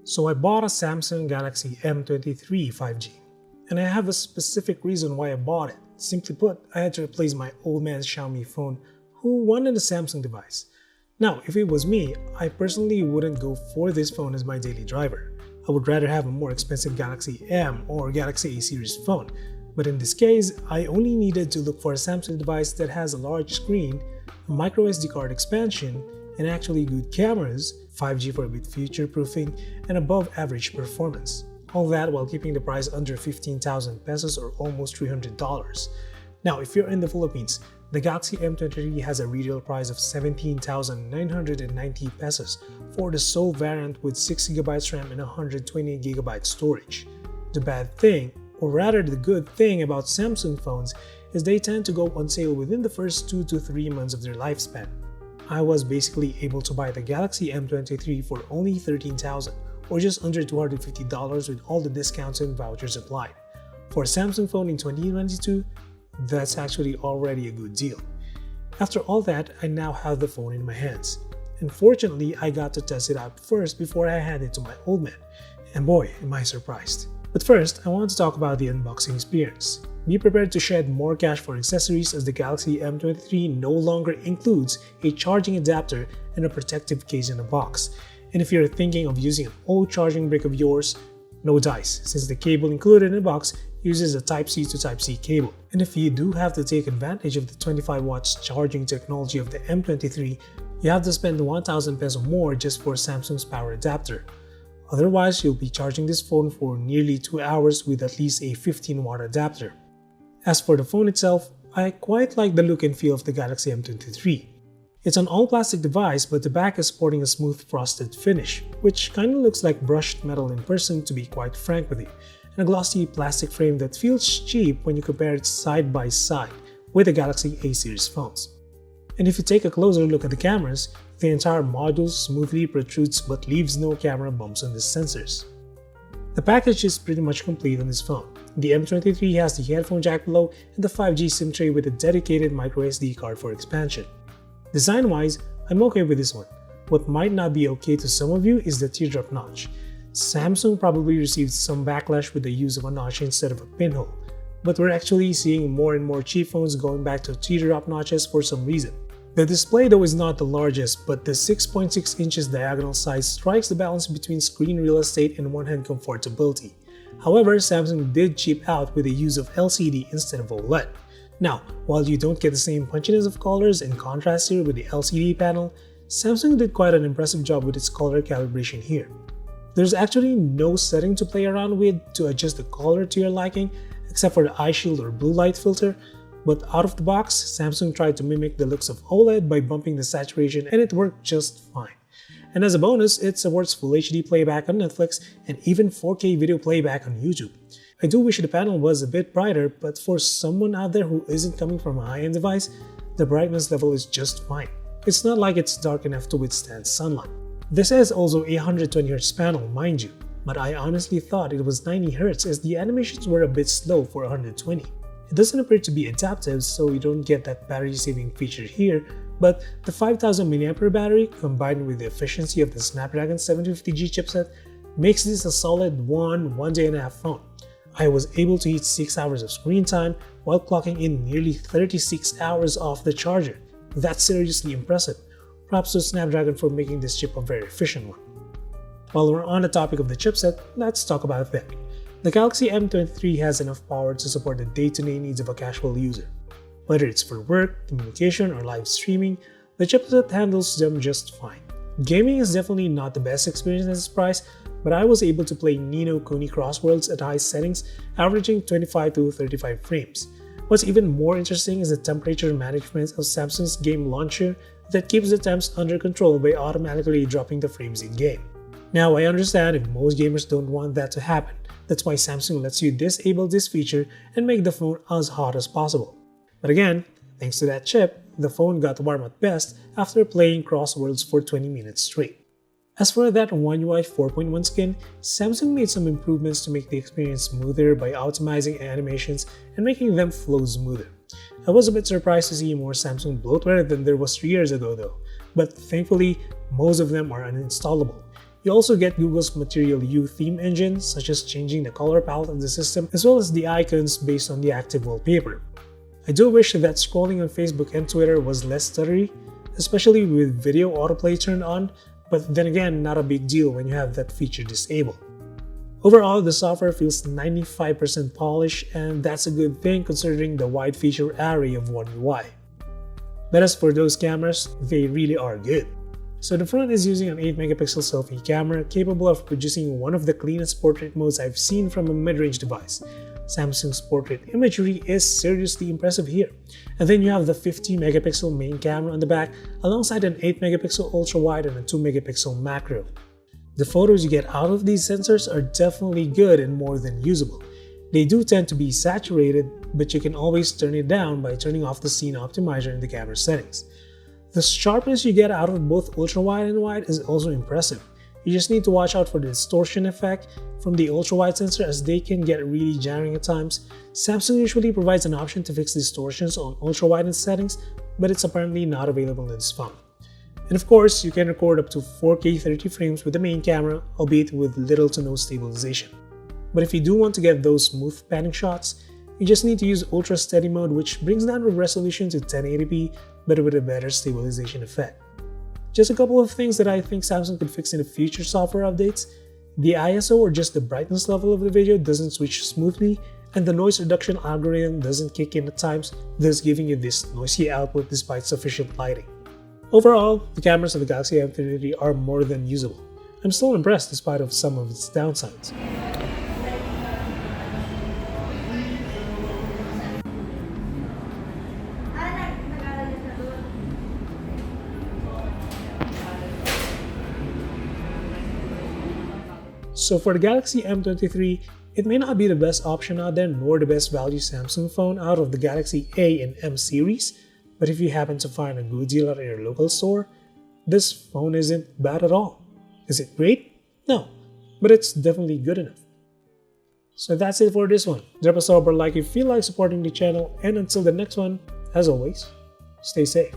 So I bought a Samsung Galaxy M23 5G, and I have a specific reason why I bought it. Simply put, I had to replace my old man's Xiaomi phone who wanted a Samsung device. Now, if it was me, I personally wouldn't go for this phone as my daily driver. I would rather have a more expensive Galaxy M or Galaxy A series phone. But in this case, I only needed to look for a Samsung device that has a large screen, a microSD card expansion, and actually good cameras, 5G for a bit future-proofing, and above average performance. All that while keeping the price under 15,000 pesos or almost $300. Now, if you're in the Philippines, the Galaxy M23 has a retail price of 17,990 pesos for the sole variant with 6GB RAM and 128GB storage. The bad thing, or rather the good thing about Samsung phones, is they tend to go on sale within the first 2 to 3 months of their lifespan. I was basically able to buy the Galaxy M23 for only 13,000 or just under $250 with all the discounts and vouchers applied. For a Samsung phone in 2022, that's actually already a good deal. After all that, I now have the phone in my hands. Unfortunately, I got to test it out first before I hand it to my old man, and boy, am I surprised. But first, I want to talk about the unboxing experience. Be prepared to shed more cash for accessories as the Galaxy M23 no longer includes a charging adapter and a protective case in the box. And if you're thinking of using an old charging brick of yours, no dice, since the cable included in the box uses a Type-C to Type-C cable. And if you do have to take advantage of the 25 watts charging technology of the M23, you have to spend 1,000 pesos more just for Samsung's power adapter. Otherwise, you'll be charging this phone for nearly 2 hours with at least a 15-watt adapter. As for the phone itself, I quite like the look and feel of the Galaxy M23. It's an all-plastic device, but the back is sporting a smooth frosted finish, which kinda looks like brushed metal in person to be quite frank with you, and a glossy plastic frame that feels cheap when you compare it side by side with the Galaxy A series phones. And if you take a closer look at the cameras, the entire module smoothly protrudes but leaves no camera bumps on the sensors. The package is pretty much complete on this phone. The M23 has the headphone jack below and the 5G SIM tray with a dedicated microSD card for expansion. Design-wise, I'm okay with this one. What might not be okay to some of you is the Teardrop Notch. Samsung probably received some backlash with the use of a notch instead of a pinhole, but we're actually seeing more and more cheap phones going back to teardrop notches for some reason. The display though is not the largest, but the 6.6 inches diagonal size strikes the balance between screen real estate and one-hand comfortability. However, Samsung did cheap out with the use of LCD instead of OLED. Now, while you don't get the same punchiness of colors and contrast here with the LCD panel, Samsung did quite an impressive job with its color calibration here. There's actually no setting to play around with to adjust the color to your liking except for the eye shield or blue light filter, but out of the box, Samsung tried to mimic the looks of OLED by bumping the saturation and it worked just fine. And as a bonus, it supports Full HD playback on Netflix and even 4K video playback on YouTube. I do wish the panel was a bit brighter, but for someone out there who isn't coming from a high-end device, the brightness level is just fine. It's not like it's dark enough to withstand sunlight. This is also a 120Hz panel, mind you, but I honestly thought it was 90Hz as the animations were a bit slow for 120. It doesn't appear to be adaptive, so you don't get that battery saving feature here, but the 5000 mAh battery combined with the efficiency of the Snapdragon 750G chipset makes this a solid one day and a half phone. I was able to hit 6 hours of screen time while clocking in nearly 36 hours off the charger. That's seriously impressive. Props to Snapdragon for making this chip a very efficient one. While we're on the topic of the chipset, let's talk about that. The Galaxy M23 has enough power to support the day-to-day needs of a casual user. Whether it's for work, communication, or live streaming, the chipset handles them just fine. Gaming is definitely not the best experience at this price, but I was able to play Ni no Kuni Crossworlds at high settings, averaging 25 to 35 frames. What's even more interesting is the temperature management of Samsung's game launcher that keeps the temps under control by automatically dropping the frames in-game. Now, I understand if most gamers don't want that to happen. That's why Samsung lets you disable this feature and make the phone as hot as possible. But again, thanks to that chip, the phone got warm at best after playing Crossworlds for 20 minutes straight. As for that One UI 4.1 skin, Samsung made some improvements to make the experience smoother by optimizing animations and making them flow smoother. I was a bit surprised to see more Samsung bloatware than there was 3 years ago though, but thankfully, most of them are uninstallable. You also get Google's Material You theme engine, such as changing the color palette of the system, as well as the icons based on the active wallpaper. I do wish that scrolling on Facebook and Twitter was less stuttery, especially with video autoplay turned on, but then again, not a big deal when you have that feature disabled. Overall, the software feels 95% polished, and that's a good thing considering the wide feature array of One UI. But as for those cameras, they really are good. So the front is using an 8-megapixel selfie camera capable of producing one of the cleanest portrait modes I've seen from a mid-range device. Samsung's portrait imagery is seriously impressive here. And then you have the 50-megapixel main camera on the back alongside an 8-megapixel ultra-wide and a 2-megapixel macro. The photos you get out of these sensors are definitely good and more than usable. They do tend to be saturated, but you can always turn it down by turning off the scene optimizer in the camera settings. The sharpness you get out of both ultra-wide and wide is also impressive. You just need to watch out for the distortion effect from the ultra-wide sensor as they can get really jarring at times. Samsung usually provides an option to fix distortions on ultra-wide in settings, but it's apparently not available in this phone. And of course, you can record up to 4K 30 frames with the main camera, albeit with little to no stabilization. But if you do want to get those smooth panning shots, you just need to use Ultra Steady mode, which brings down the resolution to 1080p but with a better stabilization effect. Just a couple of things that I think Samsung could fix in the future software updates. The ISO or just the brightness level of the video doesn't switch smoothly, and the noise reduction algorithm doesn't kick in at times, thus giving you this noisy output despite sufficient lighting. Overall, the cameras of the Galaxy M23 are more than usable. I'm still impressed despite of some of its downsides. So for the Galaxy M23, it may not be the best option out there nor the best value Samsung phone out of the Galaxy A and M series, but if you happen to find a good deal at your local store, this phone isn't bad at all. Is it great? No, but it's definitely good enough. So that's it for this one. Drop a sub or like if you feel like supporting the channel, and until the next one, as always, stay safe.